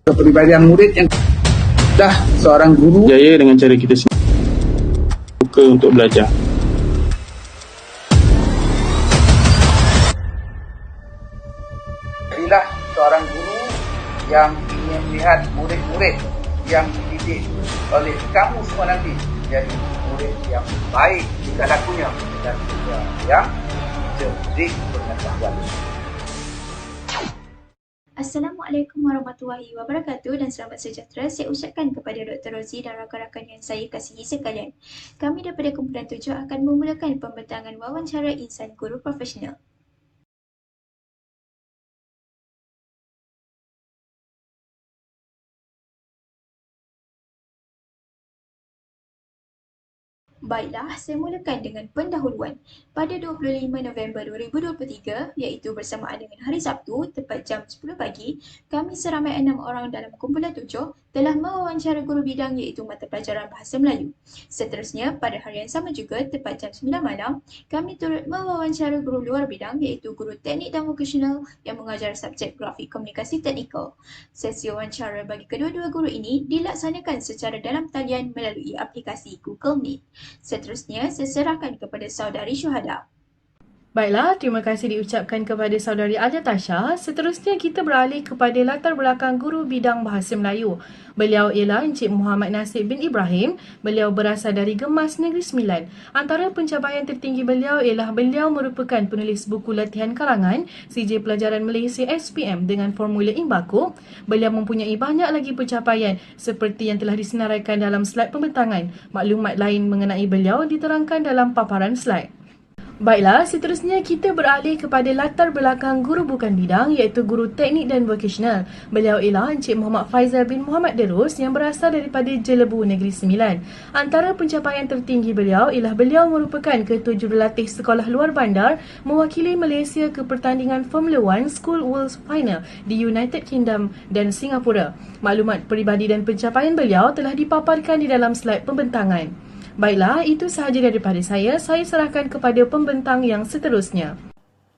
kepribadian murid yang dah seorang guru Jaya dengan cara kita sendiri suka untuk belajar. Jadilah seorang guru yang ingin melihat murid-murid yang dididik oleh kamu semua nanti jadi murid yang baik tingkah lakunya dan juga yang cerdik pengetahuan. Assalamualaikum warahmatullahi wabarakatuh dan selamat sejahtera saya ucapkan kepada Dr. Rozi dan rakan-rakan yang saya kasihi sekalian. Kami daripada kumpulan 7 akan memulakan pembentangan wawancara insan guru profesional. Baiklah, saya mulakan dengan pendahuluan. Pada 25 November 2023, iaitu bersamaan dengan hari Sabtu, tepat jam 10 pagi, kami seramai 6 orang dalam kumpulan 7 telah mewawancara guru bidang iaitu mata pelajaran Bahasa Melayu. Seterusnya, pada hari yang sama juga, tepat jam 9 malam, kami turut mewawancara guru luar bidang iaitu guru teknik dan vokasional yang mengajar subjek grafik komunikasi teknikal. Sesi wawancara bagi kedua-dua guru ini dilaksanakan secara dalam talian melalui aplikasi Google Meet. Seterusnya, saya serahkan kepada saudari syuhada. Baiklah, terima kasih diucapkan kepada saudari Alia Tasha. Seterusnya kita beralih kepada latar belakang guru bidang Bahasa Melayu. Beliau ialah Encik Muhammad Nasib bin Ibrahim. Beliau berasal dari Gemas Negeri Sembilan. Antara pencapaian tertinggi beliau ialah beliau merupakan penulis buku latihan kalangan CJ Pelajaran Malaysia SPM dengan formula Imbaku. Beliau mempunyai banyak lagi pencapaian seperti yang telah disenaraikan dalam slide pembentangan. Maklumat lain mengenai beliau diterangkan dalam paparan slide. Baiklah, seterusnya kita beralih kepada latar belakang guru bukan bidang iaitu guru teknik dan vokasional. Beliau ialah Encik Muhammad Faizal bin Muhammad Derus yang berasal daripada Jelebu Negeri Sembilan. Antara pencapaian tertinggi beliau ialah beliau merupakan ketua jurulatih sekolah luar bandar mewakili Malaysia ke pertandingan Formula 1 School World Final di United Kingdom dan Singapura. Maklumat peribadi dan pencapaian beliau telah dipaparkan di dalam slide pembentangan. Baiklah, itu sahaja daripada saya. Saya serahkan kepada pembentang yang seterusnya.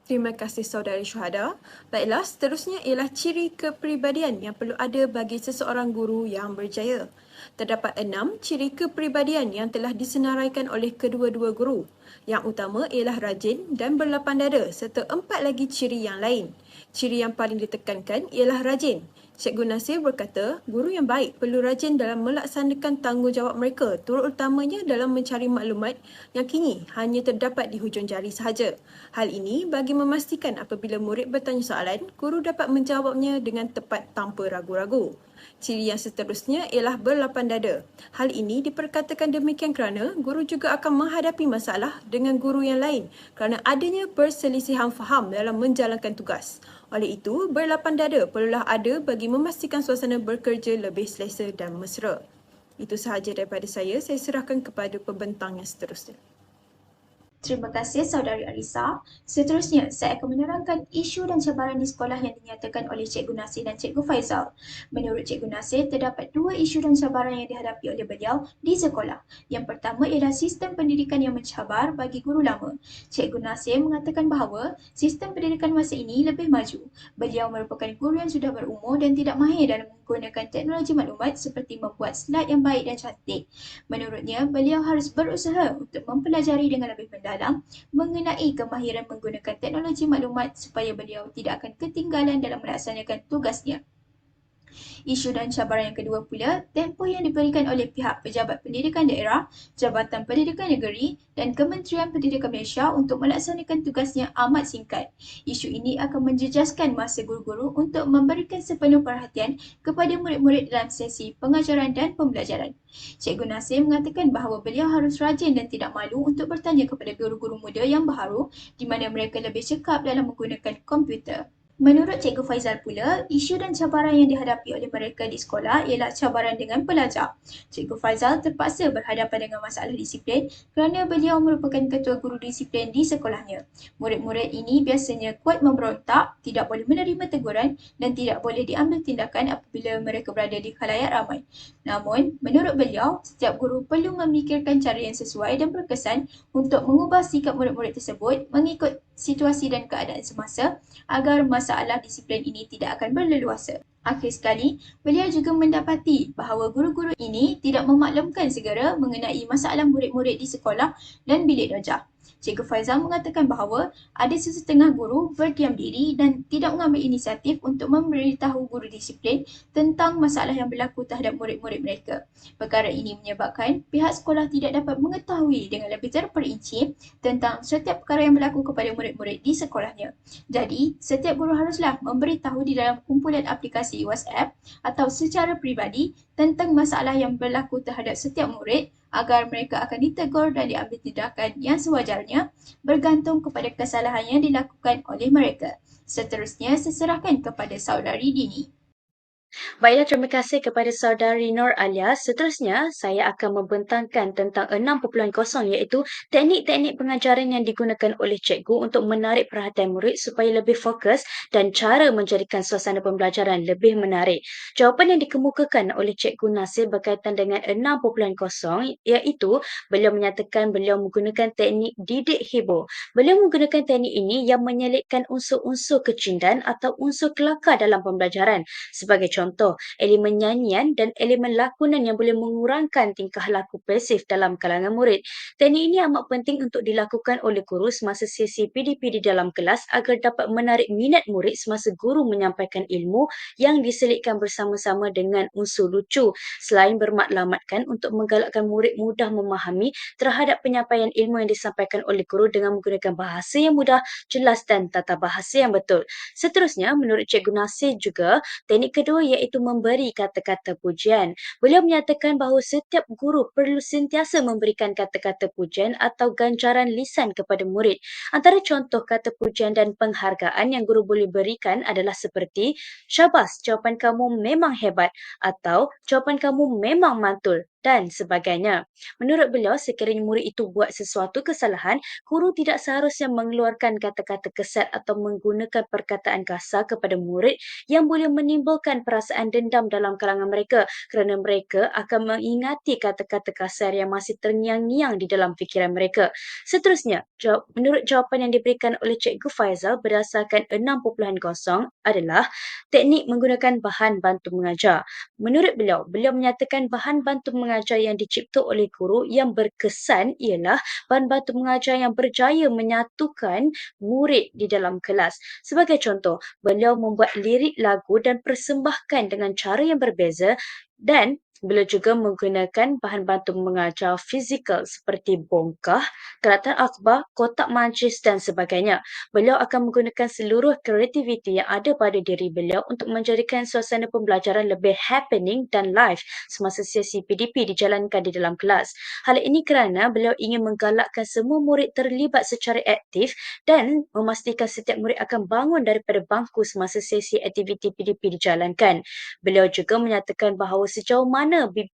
Terima kasih saudari syuhada. Baiklah, seterusnya ialah ciri kepribadian yang perlu ada bagi seseorang guru yang berjaya. Terdapat 6 ciri kepribadian yang telah disenaraikan oleh kedua-dua guru. Yang utama ialah rajin dan berlapang dada serta 4 lagi ciri yang lain. Ciri yang paling ditekankan ialah rajin. Cikgu Nasir berkata, guru yang baik perlu rajin dalam melaksanakan tanggungjawab mereka, terutamanya dalam mencari maklumat yang kini hanya terdapat di hujung jari sahaja. Hal ini bagi memastikan apabila murid bertanya soalan, guru dapat menjawabnya dengan tepat tanpa ragu-ragu. Ciri yang seterusnya ialah berlapang dada. Hal ini diperkatakan demikian kerana guru juga akan menghadapi masalah dengan guru yang lain kerana adanya perselisihan faham dalam menjalankan tugas. Oleh itu, berlapang dada perlulah ada bagi memastikan suasana bekerja lebih selesa dan mesra. Itu sahaja daripada saya serahkan kepada pembentang yang seterusnya. Terima kasih saudari Arisa. Seterusnya, saya akan menerangkan isu dan cabaran di sekolah yang dinyatakan oleh Cikgu Nasir dan Cikgu Faizal. Menurut Cikgu Nasir, terdapat 2 isu dan cabaran yang dihadapi oleh beliau di sekolah. Yang pertama ialah sistem pendidikan yang mencabar bagi guru lama. Cikgu Nasir mengatakan bahawa sistem pendidikan masa ini lebih maju. Beliau merupakan guru yang sudah berumur dan tidak mahir dalam menggunakan teknologi maklumat seperti membuat slide yang baik dan cantik. Menurutnya, beliau harus berusaha untuk mempelajari dengan lebih mendalam mengenai kemahiran menggunakan teknologi maklumat supaya beliau tidak akan ketinggalan dalam melaksanakan tugasnya. Isu dan cabaran yang kedua pula, tempoh yang diberikan oleh pihak pejabat pendidikan daerah, Jabatan Pendidikan Negeri dan Kementerian Pendidikan Malaysia untuk melaksanakan tugasnya amat singkat. Isu ini akan menjejaskan masa guru-guru untuk memberikan sepenuh perhatian kepada murid-murid dalam sesi pengajaran dan pembelajaran. Cikgu Nasir mengatakan bahawa beliau harus rajin dan tidak malu untuk bertanya kepada guru-guru muda yang baharu di mana mereka lebih cekap dalam menggunakan komputer. Menurut Cikgu Faizal pula, isu dan cabaran yang dihadapi oleh mereka di sekolah ialah cabaran dengan pelajar. Cikgu Faizal terpaksa berhadapan dengan masalah disiplin kerana beliau merupakan ketua guru disiplin di sekolahnya. Murid-murid ini biasanya kuat memberontak, tidak boleh menerima teguran dan tidak boleh diambil tindakan apabila mereka berada di khalayak ramai. Namun, menurut beliau, setiap guru perlu memikirkan cara yang sesuai dan berkesan untuk mengubah sikap murid-murid tersebut mengikut situasi dan keadaan semasa agar masa masalah disiplin ini tidak akan berleluasa. Akhir sekali, beliau juga mendapati bahawa guru-guru ini tidak memaklumkan segera mengenai masalah murid-murid di sekolah dan bilik darjah. Cikgu Faizal mengatakan bahawa ada sesetengah guru berdiam diri dan tidak mengambil inisiatif untuk memberitahu guru disiplin tentang masalah yang berlaku terhadap murid-murid mereka. Perkara ini menyebabkan pihak sekolah tidak dapat mengetahui dengan lebih terperinci tentang setiap perkara yang berlaku kepada murid-murid di sekolahnya. Jadi, setiap guru haruslah memberitahu di dalam kumpulan aplikasi WhatsApp atau secara peribadi tentang masalah yang berlaku terhadap setiap murid agar mereka akan ditegur dan diambil tindakan yang sewajarnya bergantung kepada kesalahan yang dilakukan oleh mereka. Seterusnya, saya serahkan kepada saudari Dini. Baiklah, terima kasih kepada saudari Nur Alia. Seterusnya, saya akan membentangkan tentang 6.0 iaitu teknik-teknik pengajaran yang digunakan oleh cikgu untuk menarik perhatian murid supaya lebih fokus dan cara menjadikan suasana pembelajaran lebih menarik. Jawapan yang dikemukakan oleh Cikgu Nasir berkaitan dengan 6.0 iaitu beliau menyatakan beliau menggunakan teknik didik hibur. Beliau menggunakan teknik ini yang menyelitkan unsur-unsur kecindan atau unsur kelakar dalam pembelajaran. Sebagai contoh, elemen nyanyian dan elemen lakonan yang boleh mengurangkan tingkah laku pasif dalam kalangan murid. Teknik ini amat penting untuk dilakukan oleh guru semasa sesi PDP di dalam kelas agar dapat menarik minat murid semasa guru menyampaikan ilmu yang diselitkan bersama-sama dengan unsur lucu. Selain bermatlamatkan untuk menggalakkan murid mudah memahami terhadap penyampaian ilmu yang disampaikan oleh guru dengan menggunakan bahasa yang mudah, jelas dan tata bahasa yang betul. Seterusnya, menurut Cikgu Nasir juga, teknik kedua iaitu memberi kata-kata pujian. Beliau menyatakan bahawa setiap guru perlu sentiasa memberikan kata-kata pujian atau ganjaran lisan kepada murid. Antara contoh kata pujian dan penghargaan yang guru boleh berikan adalah seperti syabas, jawapan kamu memang hebat atau jawapan kamu memang mantul dan sebagainya. Menurut beliau, sekiranya murid itu buat sesuatu kesalahan, guru tidak seharusnya mengeluarkan kata-kata kesat atau menggunakan perkataan kasar kepada murid yang boleh menimbulkan perasaan dendam dalam kalangan mereka kerana mereka akan mengingati kata-kata kasar yang masih terngiang-ngiang di dalam fikiran mereka. Seterusnya, menurut jawapan yang diberikan oleh Cikgu Faizal berdasarkan 6.0 adalah teknik menggunakan bahan bantu mengajar. Menurut beliau menyatakan bahan bantu mengajar yang dicipta oleh guru yang berkesan ialah bahan bantu mengajar yang berjaya menyatukan murid di dalam kelas. Sebagai contoh, beliau membuat lirik lagu dan persembahkan dengan cara yang berbeza dan beliau juga menggunakan bahan bantu mengajar fizikal seperti bongkah, kelatan akhbar, kotak majlis dan sebagainya. Beliau akan menggunakan seluruh kreativiti yang ada pada diri beliau untuk menjadikan suasana pembelajaran lebih happening dan live semasa sesi PDP dijalankan di dalam kelas. Hal ini kerana beliau ingin menggalakkan semua murid terlibat secara aktif dan memastikan setiap murid akan bangun daripada bangku semasa sesi aktiviti PDP dijalankan. Beliau juga menyatakan bahawa sejauh mana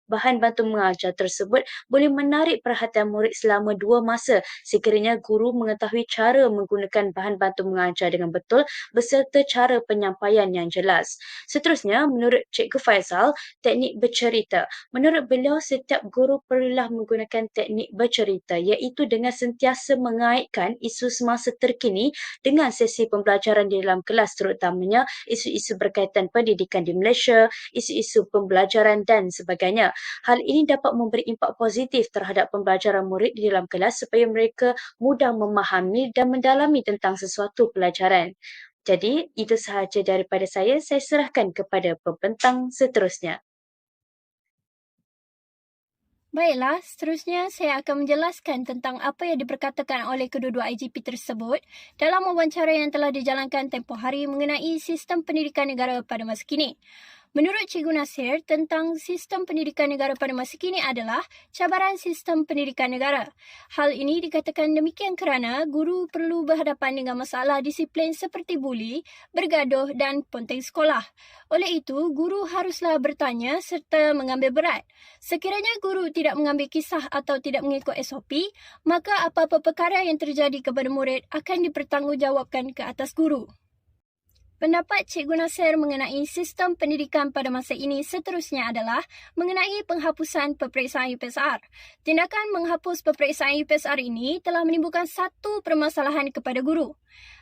bahan bantu mengajar tersebut boleh menarik perhatian murid selama 2 masa sekiranya guru mengetahui cara menggunakan bahan bantu mengajar dengan betul beserta cara penyampaian yang jelas. Seterusnya, menurut Cikgu Faizal, teknik bercerita. Menurut beliau, setiap guru perlulah menggunakan teknik bercerita iaitu dengan sentiasa mengaitkan isu semasa terkini dengan sesi pembelajaran di dalam kelas terutamanya isu-isu berkaitan pendidikan di Malaysia, isu-isu pembelajaran dan sebagainya. Hal ini dapat memberi impak positif terhadap pembelajaran murid di dalam kelas supaya mereka mudah memahami dan mendalami tentang sesuatu pelajaran. Jadi, itu sahaja daripada saya. Saya serahkan kepada pembentang seterusnya. Baiklah, seterusnya saya akan menjelaskan tentang apa yang diperkatakan oleh kedua-dua IGP tersebut dalam wawancara yang telah dijalankan tempoh hari mengenai sistem pendidikan negara pada masa kini. Menurut Cikgu Nasir, tentang sistem pendidikan negara pada masa kini adalah cabaran sistem pendidikan negara. Hal ini dikatakan demikian kerana guru perlu berhadapan dengan masalah disiplin seperti buli, bergaduh dan ponteng sekolah. Oleh itu, guru haruslah bertanya serta mengambil berat. Sekiranya guru tidak mengambil kisah atau tidak mengikut SOP, maka apa-apa perkara yang terjadi kepada murid akan dipertanggungjawabkan ke atas guru. Pendapat Cikgu Nasir mengenai sistem pendidikan pada masa ini seterusnya adalah mengenai penghapusan peperiksaan UPSR. Tindakan menghapus peperiksaan UPSR ini telah menimbulkan satu permasalahan kepada guru.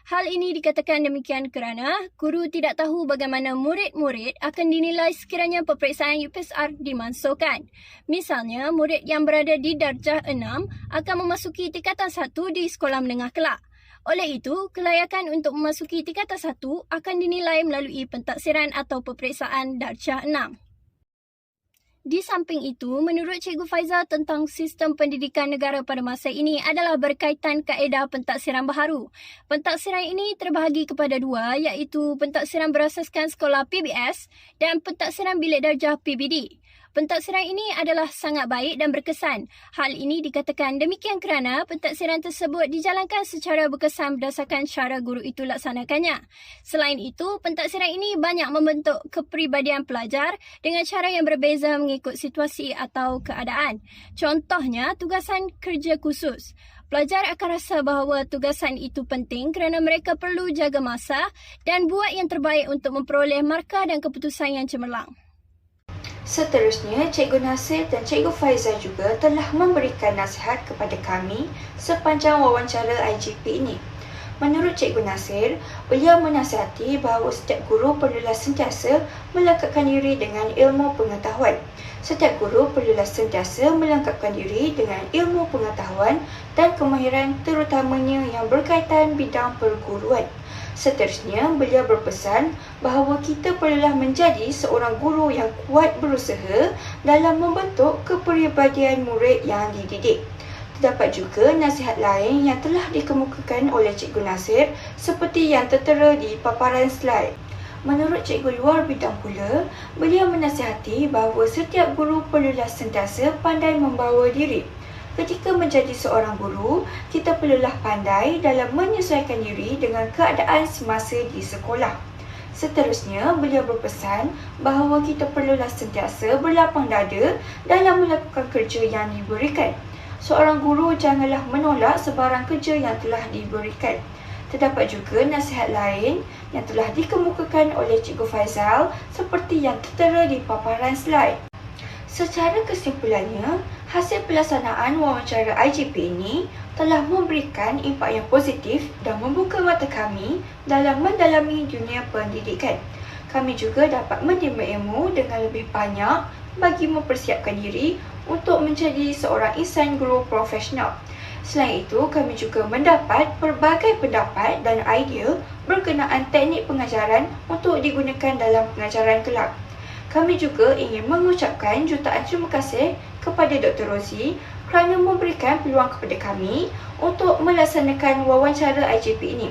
Hal ini dikatakan demikian kerana guru tidak tahu bagaimana murid-murid akan dinilai sekiranya peperiksaan UPSR dimansuhkan. Misalnya, murid yang berada di darjah 6 akan memasuki tingkatan 1 di sekolah menengah kelak. Oleh itu, kelayakan untuk memasuki tingkatan 1 akan dinilai melalui pentaksiran atau peperiksaan darjah 6. Di samping itu, menurut Cikgu Faizal tentang sistem pendidikan negara pada masa ini adalah berkaitan kaedah pentaksiran baharu. Pentaksiran ini terbahagi kepada dua, iaitu pentaksiran berasaskan sekolah PBS dan pentaksiran bilik darjah PBD. Pentaksiran ini adalah sangat baik dan berkesan. Hal ini dikatakan demikian kerana pentaksiran tersebut dijalankan secara berkesan berdasarkan cara guru itu laksanakannya. Selain itu, pentaksiran ini banyak membentuk kepribadian pelajar dengan cara yang berbeza mengikut situasi atau keadaan. Contohnya, tugasan kerja khusus. Pelajar akan rasa bahawa tugasan itu penting kerana mereka perlu jaga masa dan buat yang terbaik untuk memperoleh markah dan keputusan yang cemerlang. Seterusnya, Cikgu Nasir dan Cikgu Faizal juga telah memberikan nasihat kepada kami sepanjang wawancara IGP ini. Menurut Cikgu Nasir, beliau menasihati bahawa setiap guru perlulah sentiasa melengkapkan diri dengan ilmu pengetahuan. Setiap guru perlulah sentiasa melengkapkan diri dengan ilmu pengetahuan dan kemahiran terutamanya yang berkaitan bidang perguruan. Seterusnya, beliau berpesan bahawa kita perlulah menjadi seorang guru yang kuat berusaha dalam membentuk kepribadian murid yang dididik. Terdapat juga nasihat lain yang telah dikemukakan oleh Cikgu Nasir seperti yang tertera di paparan slide. Menurut cikgu luar bidang pula, beliau menasihati bahawa setiap guru perlulah sentiasa pandai membawa diri. Ketika menjadi seorang guru, kita perlulah pandai dalam menyesuaikan diri dengan keadaan semasa di sekolah. Seterusnya, beliau berpesan bahawa kita perlulah sentiasa berlapang dada dalam melakukan kerja yang diberikan. Seorang guru janganlah menolak sebarang kerja yang telah diberikan. Terdapat juga nasihat lain yang telah dikemukakan oleh Cikgu Faizal seperti yang tertera di paparan slide. Secara kesimpulannya, hasil pelaksanaan wawancara IGP ini telah memberikan impak yang positif dan membuka mata kami dalam mendalami dunia pendidikan. Kami juga dapat menerima ilmu dengan lebih banyak bagi mempersiapkan diri untuk menjadi seorang insan guru profesional. Selain itu, kami juga mendapat pelbagai pendapat dan idea berkenaan teknik pengajaran untuk digunakan dalam pengajaran kelak. Kami juga ingin mengucapkan jutaan terima kasih kepada Dr. Rozi kerana memberikan peluang kepada kami untuk melaksanakan wawancara IGP ini.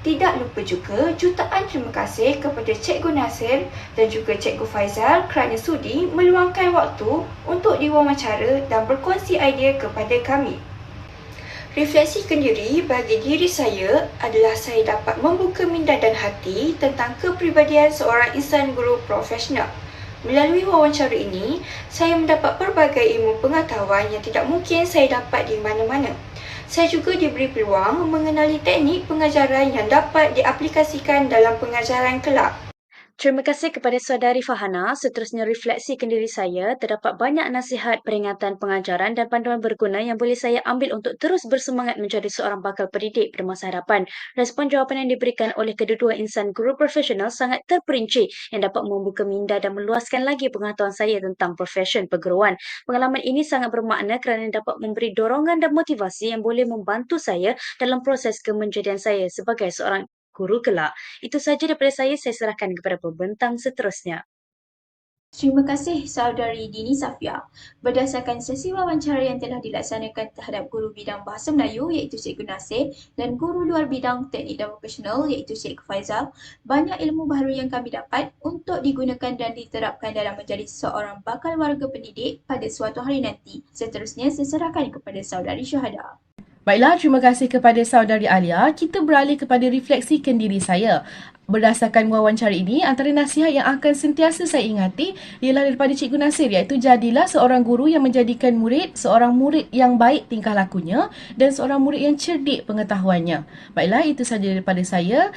Tidak lupa juga jutaan terima kasih kepada Cikgu Nasir dan juga Cikgu Faizal kerana sudi meluangkan waktu untuk diwawancara dan berkongsi idea kepada kami. Refleksikan diri bagi diri saya adalah saya dapat membuka minda dan hati tentang kepribadian seorang insan guru profesional. Melalui wawancara ini, saya mendapat pelbagai ilmu pengetahuan yang tidak mungkin saya dapat di mana-mana. Saya juga diberi peluang mengenali teknik pengajaran yang dapat diaplikasikan dalam pengajaran kelak. Terima kasih kepada saudari Fahana. Seterusnya, refleksikan diri saya. Terdapat banyak nasihat, peringatan, pengajaran dan panduan berguna yang boleh saya ambil untuk terus bersemangat menjadi seorang bakal pendidik pada masa hadapan. Respon jawapan yang diberikan oleh kedua-dua insan guru profesional sangat terperinci yang dapat membuka minda dan meluaskan lagi pengetahuan saya tentang profesion perguruan. Pengalaman ini sangat bermakna kerana dapat memberi dorongan dan motivasi yang boleh membantu saya dalam proses kemenjadian saya sebagai seorang guru kelak. Itu sahaja daripada saya serahkan kepada pembentang seterusnya. Terima kasih saudari Dini Safia. Berdasarkan sesi wawancara yang telah dilaksanakan terhadap guru bidang Bahasa Melayu iaitu Cikgu Nasir dan guru luar bidang teknik dan vokasional iaitu Cikgu Faizal, banyak ilmu baharu yang kami dapat untuk digunakan dan diterapkan dalam menjadi seorang bakal warga pendidik pada suatu hari nanti. Seterusnya saya serahkan kepada saudari Syuhada. Baiklah, terima kasih kepada saudari Alia. Kita beralih kepada refleksikan diri saya. Berdasarkan wawancara ini, antara nasihat yang akan sentiasa saya ingati ialah daripada Cikgu Nasir, iaitu jadilah seorang guru yang menjadikan murid seorang murid yang baik tingkah lakunya dan seorang murid yang cerdik pengetahuannya. Baiklah, itu sahaja daripada saya.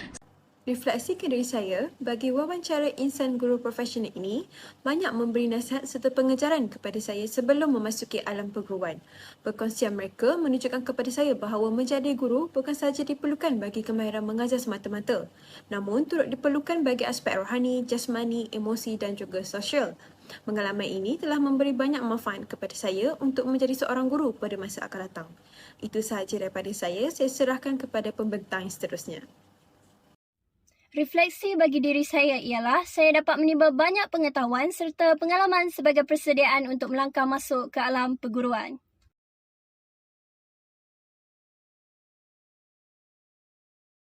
Refleksikan diri saya, bagi wawancara insan guru profesional ini, banyak memberi nasihat serta pengejaran kepada saya sebelum memasuki alam perguruan. Perkongsian mereka menunjukkan kepada saya bahawa menjadi guru bukan sahaja diperlukan bagi kemahiran mengajar semata-mata, namun turut diperlukan bagi aspek rohani, jasmani, emosi dan juga sosial. Pengalaman ini telah memberi banyak manfaat kepada saya untuk menjadi seorang guru pada masa akan datang. Itu sahaja daripada saya serahkan kepada pembentang seterusnya. Refleksi bagi diri saya ialah saya dapat menimba banyak pengetahuan serta pengalaman sebagai persediaan untuk melangkah masuk ke alam perguruan.